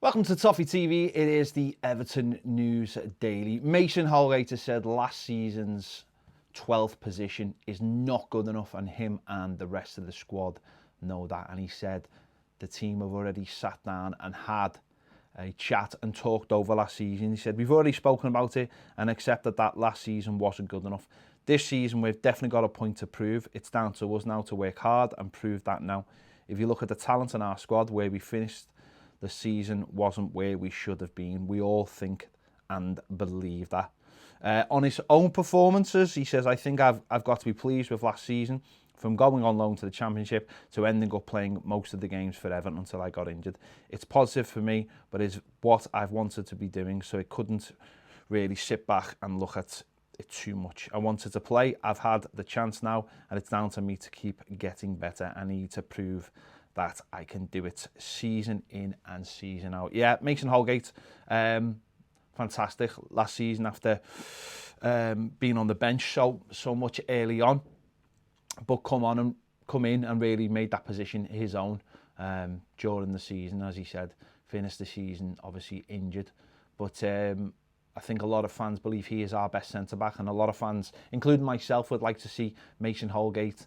Welcome to Toffee TV. It is the Everton News Daily. Mason Holgate has said last season's 12th position is not good enough, and him and the rest of the squad know that. And he said the team have already sat down and had a chat and talked over last season. He said, we've already spoken about it and accepted that last season wasn't good enough. This season, we've definitely got a point to prove. It's down to us now to work hard and prove that now. If you look at the talent in our squad, where we finished, the season wasn't where we should have been. We all think and believe that. On his own performances, he says, I think I've got to be pleased with last season, from going on loan to the Championship to ending up playing most of the games for Everton until I got injured. It's positive for me, but it's what I've wanted to be doing, so it couldn't really sit back and look at it too much. I wanted to play. I've had the chance now, and it's down to me to keep getting better. I need to prove that I can do it season in and season out. Yeah, Mason Holgate, fantastic last season after being on the bench so much early on, but come in and really made that position his own during the season. As he said, finished the season obviously injured, but I think a lot of fans believe he is our best centre-back, and a lot of fans, including myself, would like to see Mason Holgate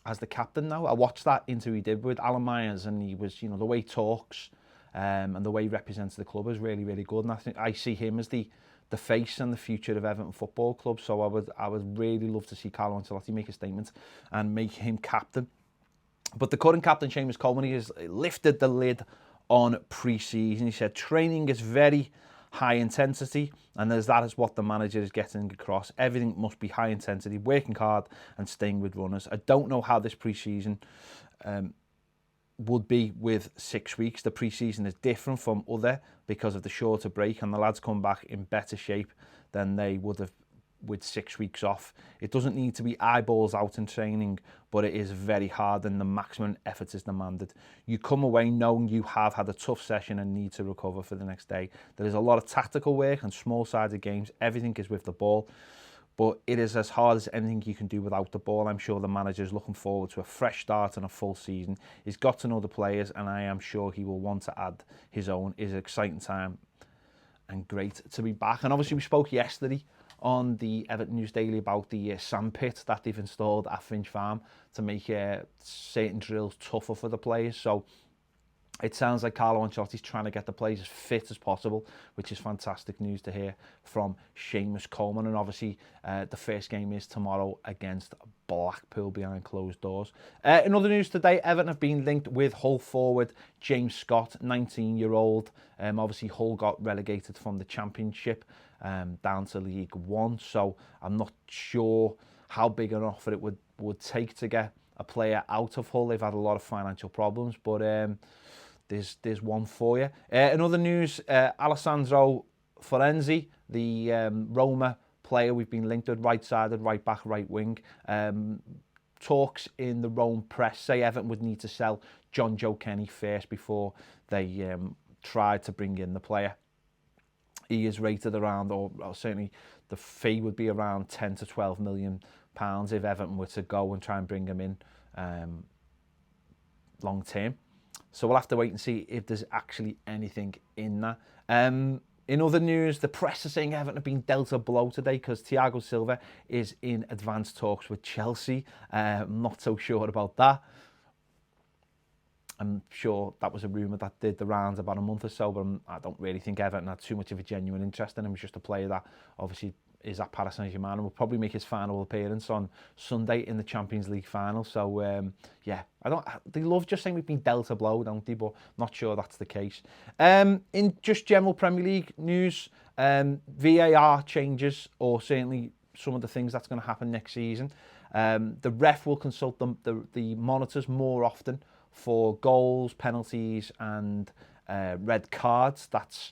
as the captain now. I watched that interview he did with Alan Myers, and he was, the way he talks and the way he represents the club is really, really good. And I think I see him as the face and the future of Everton Football Club. So I would really love to see Carlo Ancelotti make a statement and make him captain. But the current captain, Seamus Coleman, he has lifted the lid on pre-season. He said training is very high intensity, and that is what the manager is getting across. Everything must be high intensity, working hard and staying with runners. I don't know how this pre-season would be with 6 weeks. The pre-season is different from other because of the shorter break, and the lads come back in better shape than they would have with 6 weeks off. It doesn't need to be eyeballs out in training, but it is very hard and the maximum effort is demanded. You come away knowing you have had a tough session and need to recover for the next day. There is a lot of tactical work and small-sided games. Everything is with the ball, but it is as hard as anything you can do without the ball. I'm sure the manager is looking forward to a fresh start and a full season. He's got to know the players, and I am sure he will want to add his own. It's an exciting time and great to be back. And obviously we spoke yesterday on the Everton News Daily about the sand pit that they've installed at Finch Farm to make certain drills tougher for the players. So it sounds like Carlo Ancelotti's trying to get the players as fit as possible, which is fantastic news to hear from Seamus Coleman. And obviously the first game is tomorrow against Blackpool behind closed doors. In other news today, Everton have been linked with Hull forward James Scott, 19-year-old. Obviously Hull got relegated from the Championship down to League One, so I'm not sure how big an offer it would take to get a player out of Hull. They've had a lot of financial problems, but there's one for you. In other news, Alessandro Florenzi, the Roma player we've been linked with, right-sided, right-back, right-wing, talks in the Rome press say Everton would need to sell John Joe Kenny first before they tried to bring in the player. He is rated around, or certainly the fee would be around 10 to 12 million pounds if Everton were to go and try and bring him in long term. So we'll have to wait and see if there's actually anything in that. In other news, the press are saying Everton have been dealt a blow today because Thiago Silva is in advanced talks with Chelsea. I'm not so sure about that. I'm sure that was a rumour that did the rounds about a month or so, but I don't really think Everton had too much of a genuine interest in him. He's just a player that obviously is at Paris Saint-Germain and will probably make his final appearance on Sunday in the Champions League final. So, yeah, they love just saying we've been dealt a blow, don't they? But not sure that's the case. In just general Premier League news, VAR changes, or certainly some of the things that's going to happen next season. The ref will consult the monitors more often for goals, penalties and red cards. That's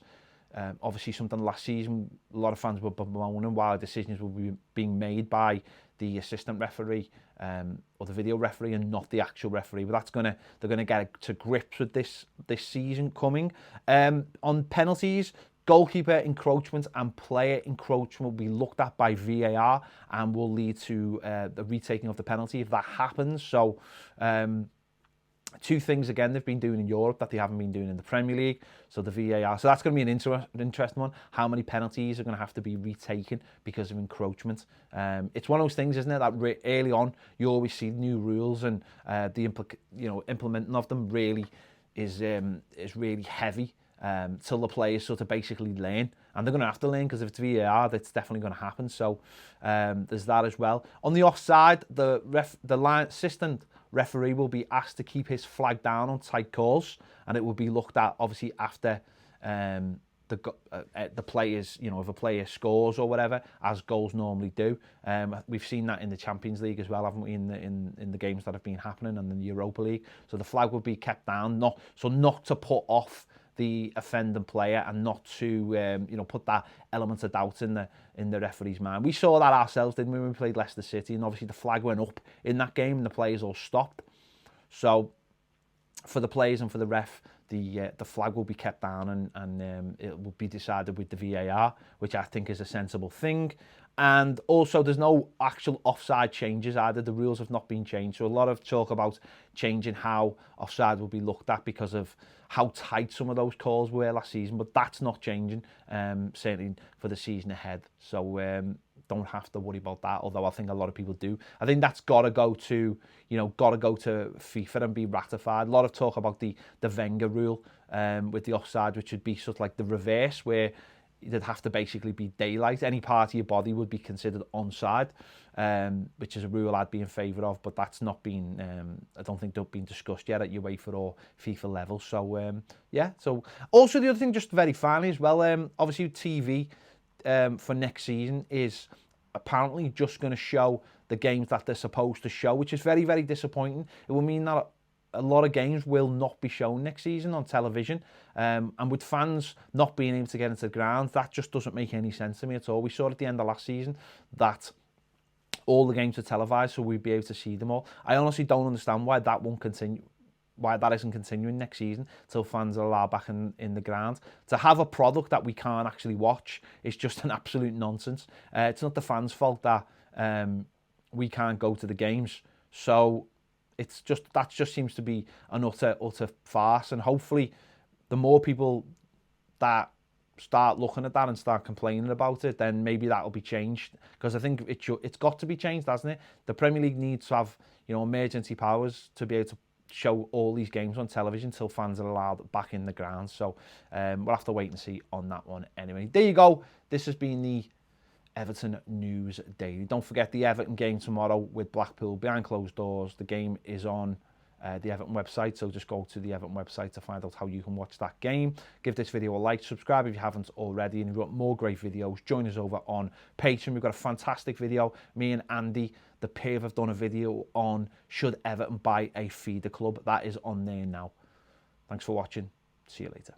obviously something last season a lot of fans were bemoaning why decisions were being made by the assistant referee or the video referee and not the actual referee. But they're gonna get to grips with this season coming. On penalties, goalkeeper encroachment and player encroachment will be looked at by VAR and will lead to the retaking of the penalty if that happens. So Two things, again, they've been doing in Europe that they haven't been doing in the Premier League. So the VAR. So that's going to be an interesting one. How many penalties are going to have to be retaken because of encroachment? It's one of those things, isn't it, that early on you always see new rules, and the implementing of them really is really heavy till the players sort of basically learn. And they're going to have to learn, because if it's VAR, that's definitely going to happen. So there's that as well. On the offside, the assistant referee will be asked to keep his flag down on tight calls, and it will be looked at obviously after the players, if a player scores or whatever, as goals normally do. We've seen that in the Champions League as well, haven't we, in the games that have been happening, and in the Europa League. So the flag will be kept down, not to put off the offending player, and not to put that element of doubt in the referee's mind. We saw that ourselves, didn't we, when we played Leicester City, and obviously the flag went up in that game and the players all stopped. So for the players and for the ref, the flag will be kept down, and it will be decided with the VAR, which I think is a sensible thing. And also, there's no actual offside changes either. The rules have not been changed. So a lot of talk about changing how offside will be looked at because of how tight some of those calls were last season. But that's not changing, certainly for the season ahead. So don't have to worry about that, although I think a lot of people do. I think that's got to go to FIFA and be ratified. A lot of talk about the Wenger rule with the offside, which would be sort of like the reverse, where there'd have to basically be daylight. Any part of your body would be considered onside, which is a rule I'd be in favour of, but that's not been, I don't think they've been discussed yet at UEFA or FIFA level. So, yeah. So, also the other thing, just very finally as well, obviously TV for next season is apparently just going to show the games that they're supposed to show, which is very, very disappointing. It will mean that a lot of games will not be shown next season on television, and with fans not being able to get into the ground, that just doesn't make any sense to me at all. We saw at the end of last season that all the games are televised, so we'd be able to see them all. I honestly don't understand why that won't continue, why that isn't continuing next season till fans are allowed back in the ground. To have a product that we can't actually watch is just an absolute nonsense. It's not the fans' fault that we can't go to the games. So that just seems to be an utter farce, and hopefully the more people that start looking at that and start complaining about it, then maybe that'll be changed, because I think it's got to be changed, hasn't it? The Premier League needs to have emergency powers to be able to show all these games on television till fans are allowed back in the ground. So we'll have to wait and see on that one anyway. There you go. This has been the Everton News Daily. Don't forget the Everton game tomorrow with Blackpool behind closed doors. The game is on the Everton website, so just go to the Everton website to find out how you can watch that game. Give this video a like, subscribe if you haven't already, and if you want more great videos, join us over on Patreon. We've got a fantastic video. Me and Andy, the pair, have done a video on should Everton buy a feeder club. That is on there now. Thanks for watching. See you later.